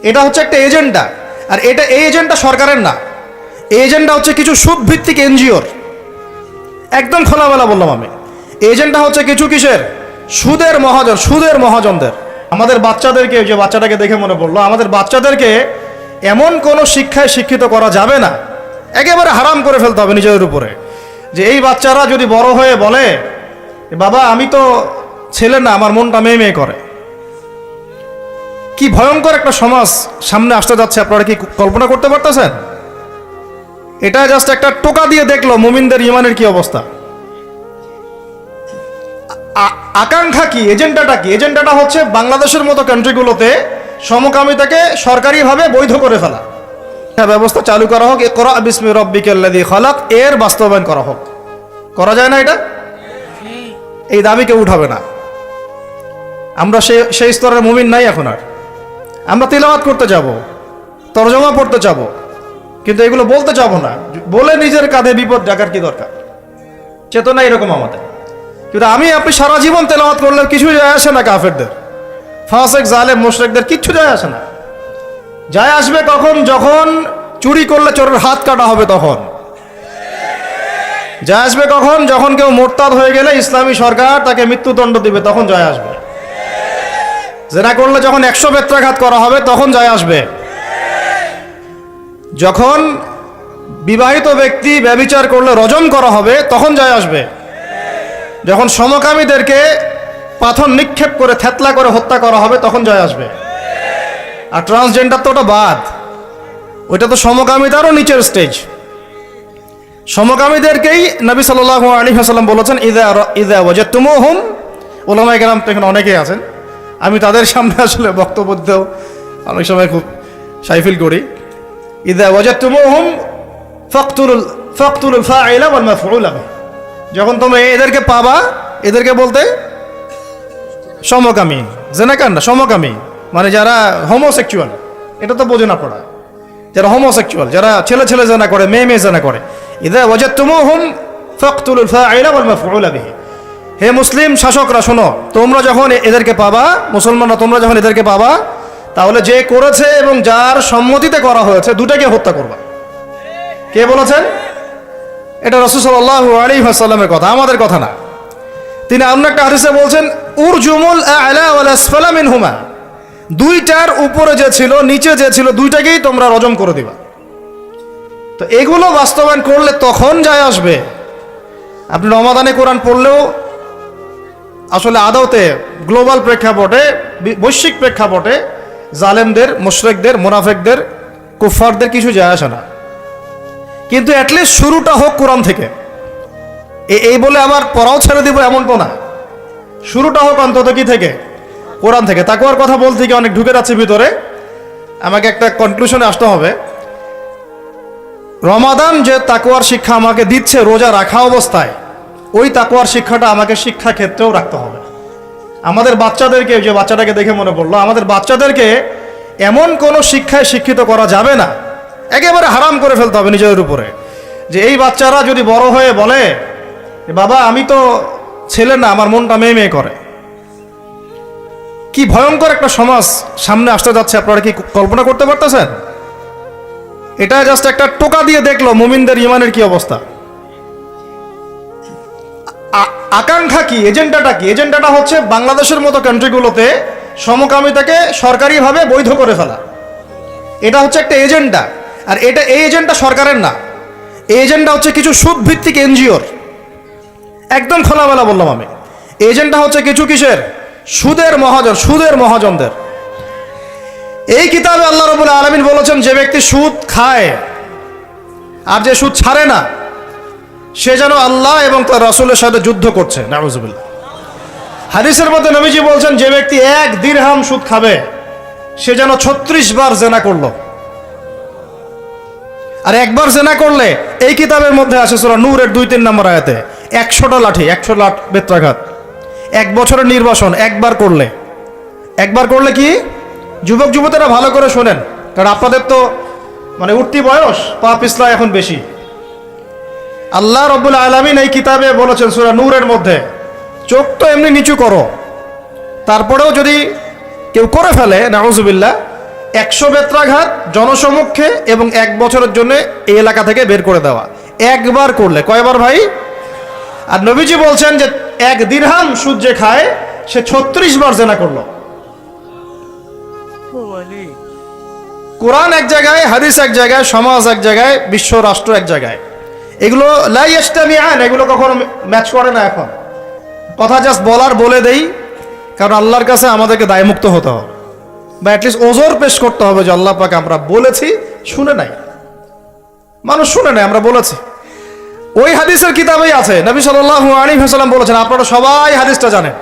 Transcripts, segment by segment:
এটা হচ্ছে একটা এজেন্ডা। আর এই এজেন্ডা সরকারের না, এই এজেন্ডা হচ্ছে কিছু সুদ ভিত্তিক এনজিওর। একদম খোলামেলা বললাম আমি, এজেন্ডা হচ্ছে কিছু কিসের, সুদের মহাজনদের। আমাদের বাচ্চাদেরকে, যে বাচ্চাটাকে দেখে মনে পড়লো, আমাদের বাচ্চাদেরকে এমন কোনো শিক্ষায় শিক্ষিত করা যাবে না, একেবারে হারাম করে ফেলতে হবে নিজেদের উপরে। যে এই বাচ্চারা যদি বড় হয়ে বলে, বাবা আমি তো ছেলে না, আমার মনটা মেয়ে মেয়ে করে। কি ভয়ঙ্কর একটা সমাজ সামনে আসতে যাচ্ছে, আপনারা কি কল্পনা করতে পারতেছেন? এটা জাস্ট একটা টোকা দিয়ে দেখলো মুমিনদের ইমানের কি অবস্থা। আকাঙ্ক্ষা কি, এজেন্ডাটা কি? এজেন্ডাটা হচ্ছে বাংলাদেশের মতো কান্ট্রিগুলোতে সমকামিতাকে সরকারিভাবে বৈধ করে ফেলা, ব্যবস্থা চালু করা হোক। ইকরা বিসমি রাব্বিকাল্লাযী খালাক, এর বাস্তবায়ন করা হোক। করা যায় না এটা? এই দাবি কেউ উঠাবে না। আমরা সেই স্তরের মুমিন নাই এখন আর। আমরা তিলাওয়াত করতে যাব, তরজমা পড়তে যাব, কিন্তু এগুলো বলতে যাব না। বলে নিজের কাঁধে বিপদ ডাকার কি দরকার? চেতনা এরকম আমাদের। কিন্তু আপনি সারা জীবন তেলাওয়াত করলে কিছু যায় আসে না। কাফেরদের, ফাসিক জালেম মুশরিকদের কিচ্ছু যায় আসে না। যায় আসবে কখন? যখন চুরি করলে চোরের হাত কাটা হবে তখন। যায় আসবে কখন? যখন কেউ মোরতাদ হয়ে গেলে ইসলামী সরকার তাকে মৃত্যুদণ্ড দিবে, তখন যায় আসবে। জেনা করলে যখন 100 বেত্রাঘাত করা হবে, তখন যায় আসবে। যখন বিবাহিত ব্যক্তি ব্যভিচার করলে রজম করা হবে, তখন যায় আসবে। যখন সমকামীদেরকে পাথর নিক্ষেপ করে থেতলা করে হত্যা করা হবে, তখন যায় আসবে। আর ট্রান্সজেন্ডার তো ওটা বাদ, ওইটা তো সমকামিতারও নিচের স্টেজ। সমকামীদেরকেই নবী সাল্লাল্লাহু আলাইহি ওয়াসাল্লাম বলেছেন, ইযা ওয়াজাদতুমুহুম, উলামায়ে কেরাম তো এখানে অনেকেই আছেন, আমি তাদের সামনে আসলে বক্তব্য দিতেও অনেক সময় খুব শাই ফিল করি। ইযা ওয়াজাদতুমুহুম ফাকতুলুল ফাইলা ওয়াল মাফউলা বিহি, যখন তুমি এদেরকে পাবা, এদেরকে বলতে সমকামী, জেনাকার না, সমকামী মানে যারা হোমোসেক্সুয়াল, এটা তো বোঝে না পড়া। যারা হোমোসেক্সুয়াল, যারা ছেলে ছেলে জেনা করে, মেয়ে মেয়ে জেনা করে, ইযা ওয়াজাদতুমুহুম ফাকতুলুল ফাইলা ওয়াল মাফউলা বিহি। হে মুসলিম শাসকরা শোনো, তোমরা যখন এদেরকে পাবা, মুসলমানরা তোমরা যখন এদেরকে পাবা, তাহলে যে করেছে এবং যার সম্মতিতে করা হয়েছে দুটাকে হত্যা করবা। কে বলেছেন? এটা রাসূল সাল্লাল্লাহু আলাইহি ওয়াসাল্লামের কথা, আমাদের কথা না। তিনি অন্য একটা হাদিসে বলছেন, উরজুমুল আ'লা ওয়াল আসফালা মিনহুমা, দুইটার উপরে যে ছিল নিচে যে ছিল দুইটাকেই তোমরা রজম করে দিবা। তো এগুলো বাস্তবায়ন করলে তখন যায় আসবে। আপনি রমাদানে কোরআন পড়লেও আসলে আদতে গ্লোবাল প্রেক্ষাপটে, বৈশ্বিক প্রেক্ষাপটে জালেমদের, মুশরিকদের, মুনাফিকদের, কুফফারদের কিছু যায় আসে না। কিন্তু অ্যাটলিস্ট শুরুটা হোক কোরআন থেকে। এই বলে আবার পড়াও ছেড়ে দিব এমন তো না। শুরুটা হোক অন্তত কি থেকে? কোরআন থেকে। তাকওয়ার কথা বলতে গিয়ে অনেক ঢুকে যাচ্ছে ভিতরে, আমাকে একটা কনক্লুশনে আসতে হবে। রমাদান যে তাকওয়ার শিক্ষা আমাকে দিচ্ছে রোজা রাখা অবস্থায়, ওই তাকওয়ার শিক্ষাটা আমাকে শিক্ষা ক্ষেত্রেও রাখতে হবে। আমাদের বাচ্চাদেরকে, যে বাচ্চাটাকে দেখে মনে পড়লো, আমাদের বাচ্চাদেরকে এমন কোনো শিক্ষায় শিক্ষিত করা যাবে না, একেবারে হারাম করে ফেলতে হবে নিজেদের উপরে। যে এই বাচ্চারা যদি বড় হয়ে বলে, বাবা আমি তো ছেলে না, আমার মনটা মেয়ে মেয়ে করে। কি ভয়ঙ্কর একটা সমাজ সামনে আসতে যাচ্ছে, আপনারা কি কল্পনা করতে পারতেছেন? এটা জাস্ট একটা টোকা দিয়ে দেখলো মুমিনদের ইমানের কি অবস্থা। আকাঙ্ক্ষা কি, এজেন্ডাটা কি? এজেন্ডাটা হচ্ছে বাংলাদেশের মতো কান্ট্রিগুলোতে সমকামিতাকে সরকারিভাবে বৈধ করে ফেলা। এটা হচ্ছে একটা এজেন্ডা। আর এই এজেন্ডা সরকারের না, এই এজেন্ডা হচ্ছে কিছু সুদ ভিত্তিক এনজিওর। একদম খোলামেলা বললাম আমি, এজেন্ডা হচ্ছে কিছু কিসের, সুদের মহাজনদের। এই কিতাবে আল্লাহ রাব্বুল আলামিন বলেছেন, যে ব্যক্তি সুদ খায় আর যে সুদ ছাড়ে না, সে যেন আল্লাহ এবং তার রাসূলের সাথে যুদ্ধ করছে। নাউযুবিল্লাহ। হাদিসের মধ্যে নবীজি বলছেন, যে ব্যক্তি 1 দিরহাম সুদ খাবে, সে যেন 36 বার জেনা করলো। আর একবার জেনা করলে, এই কিতাবের মধ্যে আছে সূরা নূরের 2-3 নম্বর আয়াতে, 100টা লাঠি, 100 লাঠ বেত্রাঘাত। 1 বছরের নির্বাসন একবার করলে কি? যুবক যুবতীরা ভালো করে শোনেন, কারণ আপনাদের তো মানে উঠতি বয়স, পা পিছলা এখন বেশি। আল্লাহ রাব্বুল আলামিন এই কিতাবে বলেছেন সূরা নূরের মধ্যে, চোখ তো এমনি নিচু করো, তারপরেও যদি কেউ করে ফেলে, নাউযুবিল্লাহ, 100 বেত্রাঘাত জনসমক্ষে এবং 1 বছরের জন্য এই এলাকা থেকে বের করে দেওয়া। একবার করলে, কয়বার ভাই? আর নবীজি বলছেন যে 1 দিরহাম সুদ যে খায় সে 36 বার জিনা করলো। কোরআন এক জায়গায়, হাদিস এক জায়গায়, সমাজ এক জায়গায়, বিশ্ব রাষ্ট্র এক জায়গায়। এগুলো লা ইয়াস্তামিআন, এগুলো কখনো ম্যাচ করে না। এখন কথা জাস্ট বলে দেই, কারণ আল্লাহর কাছে আমাদেরকে দায়মুক্ত হতে হবে, বা অ্যাটলিস্ট ওজোর পেশ করতে হবে যে আল্লাহ পাক আমরা বলেছি, শুনে নাই, মানুষ শুনে নাই, আমরা বলেছি। ওই হাদিসের কিতাবেই আছে, নবী সাল্লাল্লাহু আলাইহি ওয়াসাল্লাম বলেছেন, আপনারা সবাই হাদিসটা জানেন,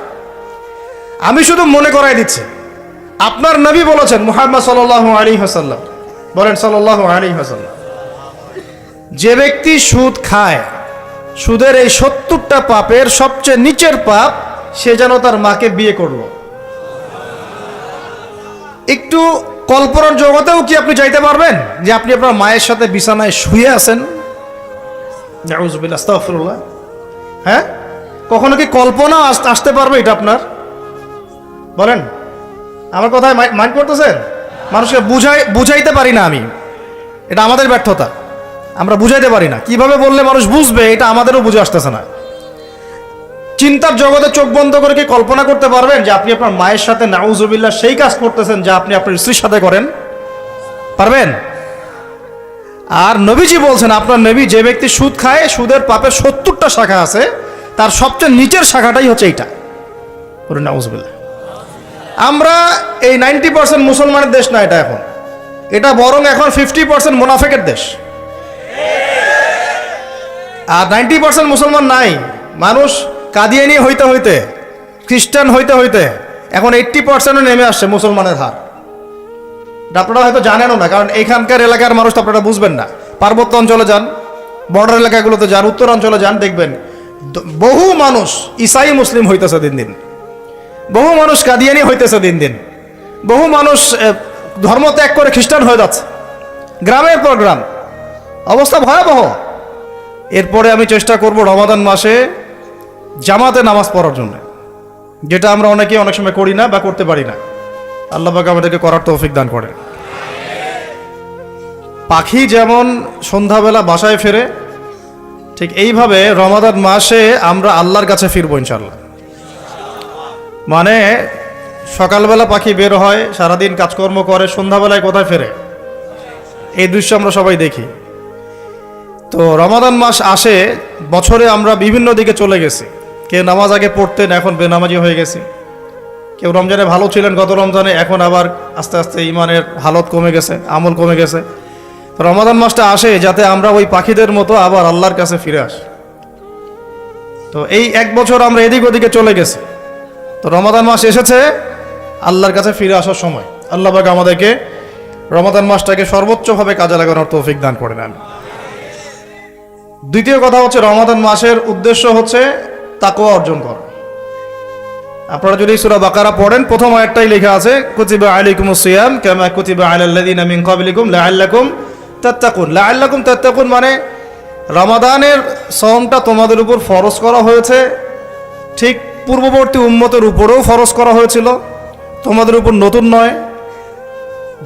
আমি শুধু মনে করাই দিচ্ছি। আপনার নবী বলেছেন, মুহাম্মদ সাল্লাল্লাহু আলাইহি ওয়াসাল্লাম বলেন, সাল্লাল্লাহু আলাইহি ওয়াসাল্লাম, যে ব্যক্তি সুদ খায়, সুদের এই 70টা পাপের সবচেয়ে নিচের পাপ, সে যেন তার মাকে বিয়ে করলো। একটু কল্পনার জগতেও কি আপনি চাইতে পারবেন যে আপনি আপনার মায়ের সাথে বিছানায় শুয়ে আছেন? নাউযুবিল্লাহ, আস্তাগফিরুল্লাহ। হ্যাঁ, কখনো কি কল্পনা আসতে পারবে এটা আপনার? বলেন, আমার কথায় মাইন্ড করতেছেন? মানুষকে বুঝাইতে পারি না আমি, এটা আমাদের ব্যর্থতা, আমরা বুঝাইতে পারি না। কিভাবে বললে মানুষ বুঝবে, এটা আমাদেরও বুঝে আসতেছে না। চিন্তার জগতে চোখ বন্ধ করে কি কল্পনা করতে পারবেন যে আপনি আপনার মায়ের সাথে নাউযুবিল্লাহ সেই কাজ করতেছেন যা আপনি আপনার স্ত্রীর সাথে করেন? পারবেন? আর নবীজি বলছেন, আপনার নবী, যে ব্যক্তি সুদ খায়, সুদের পাপের 70টা শাখা আছে, তার সবচেয়ে নিচের শাখাটাই হচ্ছে এইটা। নাউযুবিল্লাহ। আমরা এই 90% মুসলমানের দেশ না এটা এখন, এটা বরং এখন 50% মুনাফিকের দেশ। আর 90% মুসলমান নাই। মানুষ কাদিয়ানি হইতে হইতে, খ্রিস্টান হইতে হইতে এখন 80%-ও নেমে আসছে মুসলমানের হার। আপনারা হয়তো জানেনও না, কারণ এখানকার এলাকার মানুষ তো আপনারা বুঝবেন না। পার্বত্য অঞ্চলে যান, বর্ডার এলাকাগুলোতে যান, উত্তরাঞ্চলে যান, দেখবেন বহু মানুষ ইসাই মুসলিম হইতেছে দিন দিন, বহু মানুষ কাদিয়ানি হইতেছে দিন দিন, বহু মানুষ ধর্ম ত্যাগ করে খ্রিস্টান হয়ে যাচ্ছে, গ্রামের পর গ্রাম, অবস্থা ভয়াবহ। এরপরে আমি চেষ্টা করব রমাদান মাসে জামাতে নামাজ পড়ার জন্য, যেটা আমরা অনেকে অনেক সময় করি না বা করতে পারি না। আল্লাহ পাক আমাদেরকে করার তৌফিক দান করে। পাখি যেমন সন্ধ্যাবেলা বাসায় ফেরে, ঠিক এইভাবে রমাদান মাসে আমরা আল্লাহর কাছে ফিরবো ইনশাআল্লাহ। মানে সকালবেলা পাখি বের হয়, সারাদিন কাজকর্ম করে, সন্ধ্যাবেলায় কোথায় ফেরে, এই দৃশ্য আমরা সবাই দেখি। তো রমাদান মাস আসে, বছরে আমরা বিভিন্ন দিকে চলে গেছি। কেউ নামাজ আগে পড়তেন, এখন বেনামাজি হয়ে গেছি। কেউ রমজানে ভালো ছিলেন গত রমজানে, এখন আবার আস্তে আস্তে ইমানের হালত কমে গেছে, আমল কমে গেছে। তো রমাদান মাসটা আসে যাতে আমরা ওই পাখিদের মতো আবার আল্লাহর কাছে ফিরে আসি। তো এই 1 বছর আমরা এদিক ওদিকে চলে গেছি। তো রমাদান মাস এসেছে আল্লাহর কাছে ফিরে আসার সময়। আল্লাহ পাক আমাদেরকে রমাদান মাসটাকে সর্বোচ্চভাবে কাজে লাগানোর তৌফিক দান করে নেন। দ্বিতীয় কথা হচ্ছে, রমাদান মাসের উদ্দেশ্য হচ্ছে তাকওয়া অর্জন করা। আপনারা যদি সূরা বাকারা পড়েন, প্রথম আয়াতটাই লেখা আছে, কুতিবা আলাইকুমুস সিয়াম কামা কুতিবা আলাল লাযিনা মিন ক্বাবলিকুম লাআল্লাকুম তাত্তাকুন। লাআল্লাকুম তাত্তাকুন মানে রমাদানের সওমটা তোমাদের উপর ফরজ করা হয়েছে, ঠিক পূর্ববর্তী উম্মতের উপরেও ফরজ করা হয়েছিল, তোমাদের উপর নতুন নয়,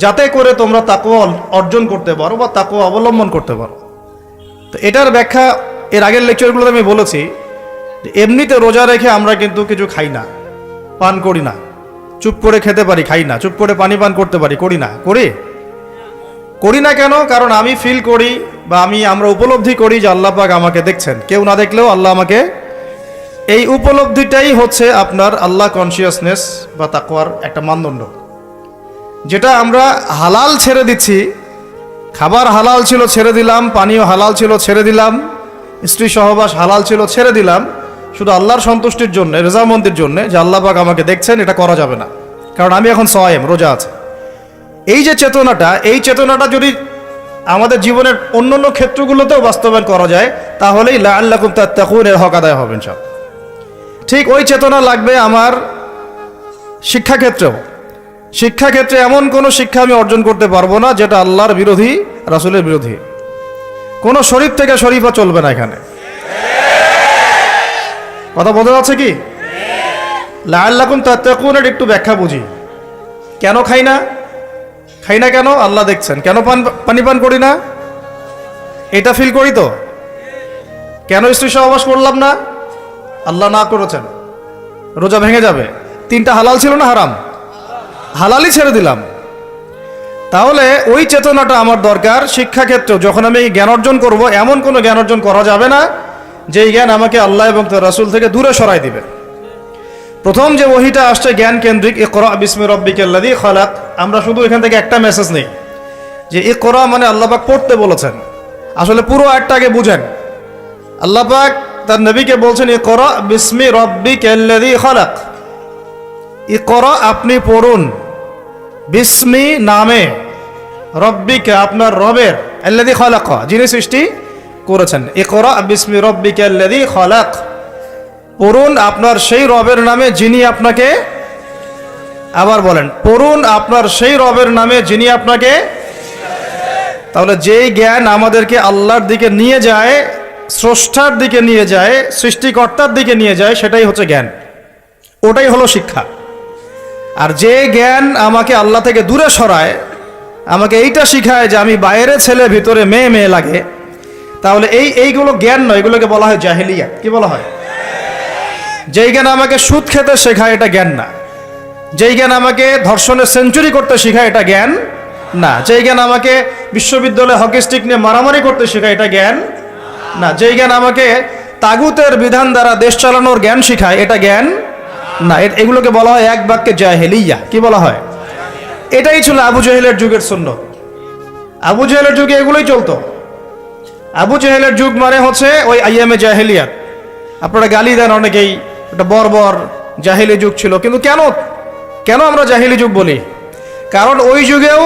যাতে করে তোমরা তাকওয়া অর্জন করতে পারো বা তাকওয়া অবলম্বন করতে পারো। তো এটার ব্যাখ্যা এর আগের লেকচারগুলোতে আমি বলেছি। এমনিতে রোজা রেখে আমরা কিন্তু কিছু খাই না, পান করি না, চুপ করে খেতে পারি, খাই না, চুপ করে পানি পান করতে পারি, করি না। করি না কেন? কারণ আমি ফিল করি বা আমরা উপলব্ধি করি যে আল্লাহ পাক আমাকে দেখছেন, কেউ না দেখলেও আল্লাহ আমাকে। এই উপলব্ধিটাই হচ্ছে আপনার আল্লাহ কনসিয়াসনেস বা তাকওয়ার একটা মানদণ্ড। যেটা আমরা হালাল ছেড়ে দিচ্ছি, খাবার হালাল ছিল ছেড়ে দিলাম, পানীয় হালাল ছিল ছেড়ে দিলাম, স্ত্রী সহবাস হালাল ছিল ছেড়ে দিলাম, শুধু আল্লাহর সন্তুষ্টির জন্য, রেজামন্দির জন্য যে আল্লাহ পাক আমাকে দেখছেন, এটা করা যাবে না। কারণ আমি এখন সায়েম, রোজা আছে। এই যে চেতনাটা, এই চেতনাটা যদি আমাদের জীবনের অন্যান্য ক্ষেত্রগুলোতেও বাস্তবায়ন করা যায়, তাহলেই লাআল্লাকুম তাত্তাকুন এর হক আদায় হবে ইনশাআল্লাহ। ঠিক ওই চেতনা লাগবে আমার শিক্ষাক্ষেত্রেও। শিক্ষাক্ষেত্রে এমন কোনো শিক্ষা আমি অর্জন করতে পারবো না যেটা আল্লাহর বিরোধী, রাসূলের বিরোধী। কোনো শরীফ থেকে শরীফা চলবে না এখানে। কথা বোঝা যাচ্ছে কি? লাআল্লাকুম তাত্তাকুনের একটু ব্যাখ্যা বুঝি। কেন খাই না? খাই না কেন? আল্লাহ দেখছেন। কেন পানি পান করি না? এটা ফিল করি তো। কেন স্ত্রী সহবাস করলাম না? আল্লাহ না করেছেন, রোজা ভেঙে যাবে। 3টা হালাল ছিল না হারাম? হালালই ছেড়ে দিলাম। তাহলে ওই চেতনাটা আমার দরকার। শিক্ষাক্ষেত্রে যখন আমি জ্ঞান অর্জন করব, এমন কোনো জ্ঞান অর্জন করা যাবে না যেই জ্ঞান আমাকে আল্লাহ এবং তার রাসূল থেকে দূরে সরাই দিবে। প্রথম যে ওহীটা আসছে জ্ঞান কেন্দ্রিক, ইকরা বিসমি রাব্বিকাল্লাযী খালাক, আমরা শুধু এখান থেকে একটা মেসেজ নেই যে ইকরা মানে আল্লাহ পাক পড়তে বলেছেন। আসলে পুরো আয়াতটা আগে বুঝেন। আল্লাহ পাক তার নবীকে বলছেন ইকরা বিসমি রাব্বিকাল্লাযী খালাক, ইকরা আপনি পড়ুন, বিসমি নামে, রব্বিকা আপনার রবের, আল্লাযী খালাক যিনি সৃষ্টি করেছেন। ইকরা বিসমি রাব্বিকাল্লাযী খালাক, পড়ুন আপনার সেই রবের নামে যিনি আপনাকে, আবার বলেন, পড়ুন আপনার সেই রবের নামে যিনি আপনাকে। তাহলে যেই জ্ঞান আমাদেরকে আল্লাহর দিকে নিয়ে যায়, স্রষ্টার দিকে নিয়ে যায়, সৃষ্টিকর্তার দিকে নিয়ে যায়, সেটাই হচ্ছে জ্ঞান, ওটাই হলো শিক্ষা। আর যে জ্ঞান আমাকে আল্লাহ থেকে দূরে সরায়, আমাকে এইটা শিখায় যে আমি বাইরে ছেলে ভিতরে মেয়ে মেয়ে লাগে, তাহলে এইগুলো জ্ঞান নয়, এগুলোকে বলা হয় জাহেলিয়া। কি বলা হয়? যেই জ্ঞান আমাকে সুদ খেতে শেখায় এটা জ্ঞান না। যেই জ্ঞান আমাকে ধর্ষণে সেঞ্চুরি করতে শেখায় এটা জ্ঞান না। যেই জ্ঞান আমাকে বিশ্ববিদ্যালয়ে হকি স্টিক নিয়ে মারামারি করতে শেখায় এটা জ্ঞান না। যেই জ্ঞান আমাকে তাগুতের বিধান দ্বারা দেশ চালানোর জ্ঞান শেখায় এটা জ্ঞান না। এগুলোকে বলা হয় এক বাক্যে জাহেলিয়া। কি বলা হয়? এটাই ছিল আবু জেহেলের যুগের সুন্নত। আবু জেহেলের যুগে এগুলোই চলতো। আবু জেহেলের যুগ মানে হচ্ছে ওই আইয়ামে জাহেলিয়াত। আপনারা গালি দেন অনেকেই, এটা বর্বর জাহেলি যুগ ছিল। কিন্তু কেন আমরা জাহেলি যুগ বলি? কারণ ওই যুগেও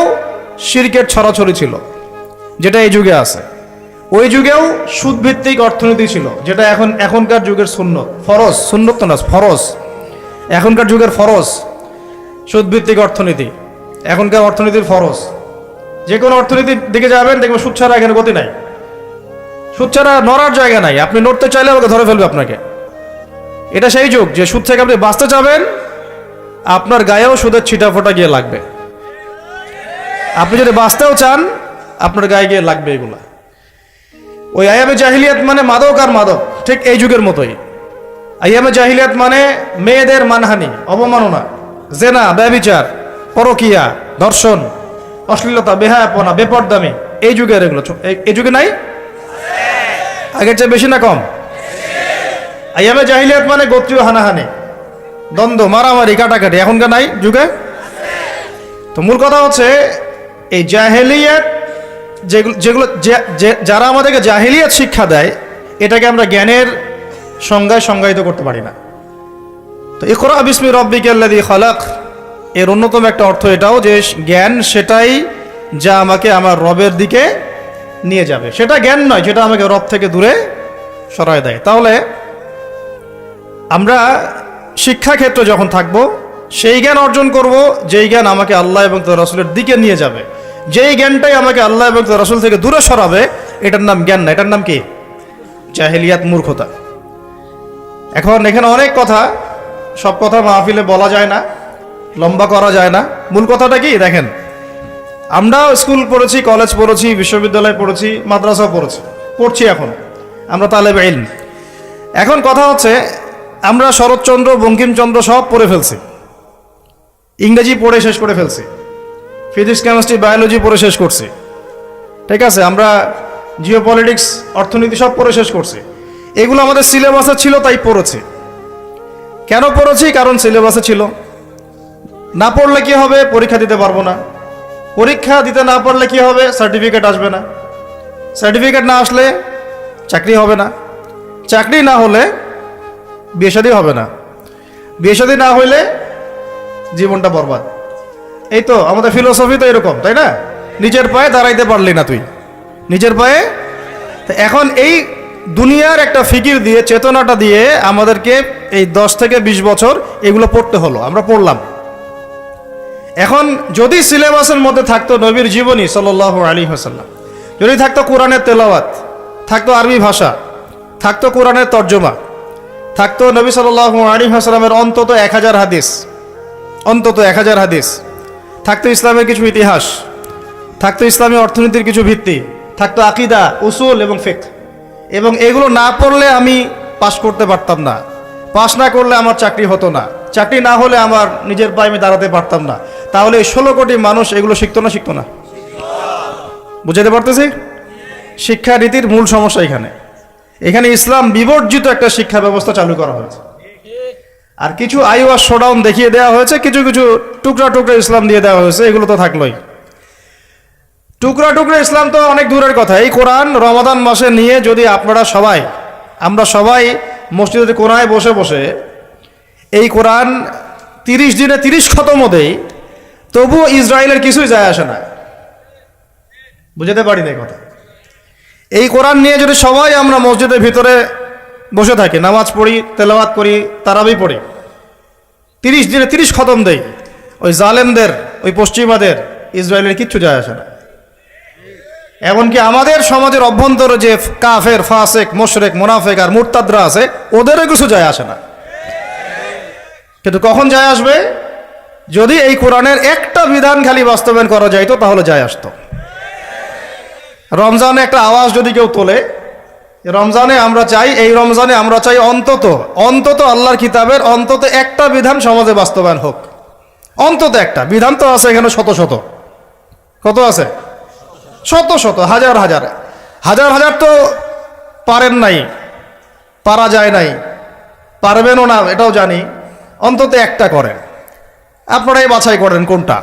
শিরকের ছড়াছড়ি ছিল, যেটা এই যুগে আছে। ওই যুগেও সুদভিত্তিক অর্থনীতি ছিল, যেটা এখনকার যুগের সুন্নত, ফরজ। সুন্নত তো না, ফরজ। এখনকার যুগের ফরজ সুদভিত্তিক অর্থনীতি, এখনকার অর্থনীতির ফরজ। যে কোনো অর্থনীতির দিকে যাবেন, দেখবেন সুদ ছাড়া এখানে গতি নাই, সুদ ছাড়া নড়ার জায়গা নাই। আপনি নড়তে চাইলে আমাকে ধরে ফেলবে আপনাকে। এটা সেই যুগ যে সুদ থেকে আপনি বাঁচতে চাবেন, আপনার গায়েও সুদের ছিটাফোঁটা গিয়ে লাগবে। আপনি যদি বাঁচতেও চান, আপনার গায়ে গিয়ে লাগবে এগুলা। ওই আইয়ামে জাহিলিয়াত মানে মাদক আর মাদক, ঠিক এই যুগের মতোই। আইয়ামে জাহিলিয়াত মানে মেয়েদের মানহানি, অবমাননা, জেনা, ব্যভিচার, পরকিয়া, ধর্ষণ, অশ্লীলতা, বেহায়াপনা, বেপরদামি। এই যুগের এগুলো এই যুগে নাই? আগের চেয়ে বেশি না কম? আইয়ামে জাহিলিয়াত মানে গোত্রীয় হানাহানি, দ্বন্দ্ব, মারামারি, কাটাকাটি। এখনকার নাই যুগে? তো মূল কথা হচ্ছে এই জাহেলিয়াত, যেগুলো যারা আমাদেরকে জাহেলিয়াত শিক্ষা দেয়, এটাকে আমরা জ্ঞানের সংজ্ঞায় সংজ্ঞায়িত করতে পারি না। তো ইকরা বিসমি রাব্বিকাল্লাযী খালাক এর অন্যতম একটা অর্থ এটাও যে জ্ঞান সেটাই যা আমাকে আমার রবের দিকে নিয়ে যাবে। সেটা জ্ঞান নয় যেটা আমাকে রব থেকে দূরে সরায় দেয়। তাহলে আমরা শিক্ষাক্ষেত্রে যখন থাকব, সেই জ্ঞান অর্জন করব যেই জ্ঞান আমাকে আল্লাহ এবং তার রাসূলের দিকে নিয়ে যাবে। যেই জ্ঞানটাই আমাকে আল্লাহ এবং তার রাসূল থেকে দূরে সরাবে, এটার নাম জ্ঞান না, এটার নাম কি? জাহেলিয়াত, মূর্খতা। এখন এখানে অনেক কথা, সব কথা মাহফিলে বলা যায় না, লম্বা করা যায় না। মূল কথাটা কি দেখেন, আমরাও স্কুল পড়েছি, কলেজ পড়েছি, বিশ্ববিদ্যালয় পড়েছি, মাদ্রাসাও পড়ছি। এখন আমরা তালেবে ইলম। এখন কথা হচ্ছে আমরা শরৎচন্দ্র, বঙ্কিমচন্দ্র সব পড়ে ফেলছি, ইংরেজি পড়ে শেষ করে ফেলছি, ফিজিক্স, কেমিস্ট্রি, বায়োলজি পড়ে শেষ করছি, ঠিক আছে? আমরা জিওপলিটিক্স, অর্থনীতি সব পড়ে শেষ করছি। এগুলো আমাদের সিলেবাসে ছিল তাই পড়েছি। কেন পড়েছি? কারণ সিলেবাসে ছিল। না পড়লে কি হবে? পরীক্ষা দিতে পারবো না। পরীক্ষা দিতে না পারলে কি হবে? সার্টিফিকেট আসবে না। সার্টিফিকেট না আসলে চাকরি হবে না। চাকরি না হলে বিয়ে শাদী হবে না। বিয়ে শাদী না হইলে জীবনটা বরবাদ। এই তো আমাদের ফিলোসফি তো এরকম, তাই না? নিজের পায়ে দাঁড়াইতে পারলি না তুই, নিজের পায়ে। এখন এই দুনিয়ার একটা ফিকির দিয়ে, চেতনাটা দিয়ে আমাদেরকে এই 10 থেকে 20 বছর এগুলো পড়তে হলো। আমরা পড়লাম। এখন যদি সিলেবাসের মধ্যে থাকতো নবীর জীবনী সাল্লাল্লাহু আলাইহি ওয়াসাল্লাম, যদি থাকতো কোরআনের তেলাওয়াত, থাকতো আরবি ভাষা, থাকতো কোরআনের তর্জমা, থাকতো নবী সাল্লাল্লাহু আলাইহি ওয়াসাল্লামের অন্তত 1000 হাদিস, অন্তত 1000 হাদিস, থাকতো ইসলামের কিছু ইতিহাস, থাকতো ইসলামী অর্থনীতির কিছু ভিত্তি, থাকতো আকিদা, উসুল এবং ফিকহ। এবং এগুলো না পড়লে আমি পাশ করতে পারতাম না, পাশ না করলে আমার চাকরি হতো না, চাকরি না হলে আমার নিজের পায়ে আমি দাঁড়াতে পারতাম না। তাহলে এই 16 কোটি মানুষ এগুলো শিখতো না? শিখতো না? বুঝাতে পারতেছি? শিক্ষানীতির মূল সমস্যা এখানে। এখানে ইসলাম বিবর্জিত একটা শিক্ষা ব্যবস্থা চালু করা হয়েছে, আর কিছু আইওয়াস শোডাউন দেখিয়ে দেওয়া হয়েছে, কিছু কিছু টুকরা টুকরা ইসলাম দিয়ে দেওয়া হয়েছে। এগুলো তো থাকলোই। টুকরা টুকরা ইসলাম তো অনেক দূরের কথা। এই কোরআন রমাদান মাসে নিয়ে যদি আমরা সবাই মসজিদে কোরআনে বসে বসে এই কোরআন 30 দিনে 30 খতমও দেই, তবুও ইসরায়েলের কিছুই যায় আসে না। বুঝাতে পারি না কথা। এই কোরআন নিয়ে যদি সবাই আমরা মসজিদের ভিতরে বসে থাকি, নামাজ পড়ি, তেলাওয়াত করি, তারাবি পড়ি, 30 দিনে 30 খতম দেই, ওই জালেমদের, ওই পশ্চিমাদের, ইসরায়েলের কিচ্ছু যায় আসে না। এমনকি আমাদের সমাজের অভ্যন্তরে যে কাফের, ফাসেক, মুশরিক, মুনাফিক আর মুরতাদরা আছে, ওদেরও কিছু যায় আসে না। কিন্তু কখন যায় আসবে? যদি এই কোরআনের একটা বিধান খালি বাস্তবায়ন করা যাইতো, তাহলে যায় আসতো। রমজানে একটা আওয়াজ যদি কেউ তোলে, রমজানে আমরা চাই, এই রমজানে আমরা চাই অন্তত আল্লাহর কিতাবের অন্তত একটা বিধান সমাজে বাস্তবায়ন হোক। অন্তত একটা বিধান। তো আছে এখানে শত শত। কত আছে? শত শত, হাজার হাজার। হাজার হাজার তো পারেন নাই, পারা যায় নাই, পারবেনও না, এটাও জানি। অন্তত একটা করেন। আপনারাই বাছাই করেন কোনটা।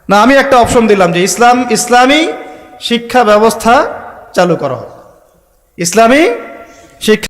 না, আমি একটা অপশন দিলাম যে ইসলামী শিক্ষা ব্যবস্থা চালু করা হোক। ইসলামী শিক্ষা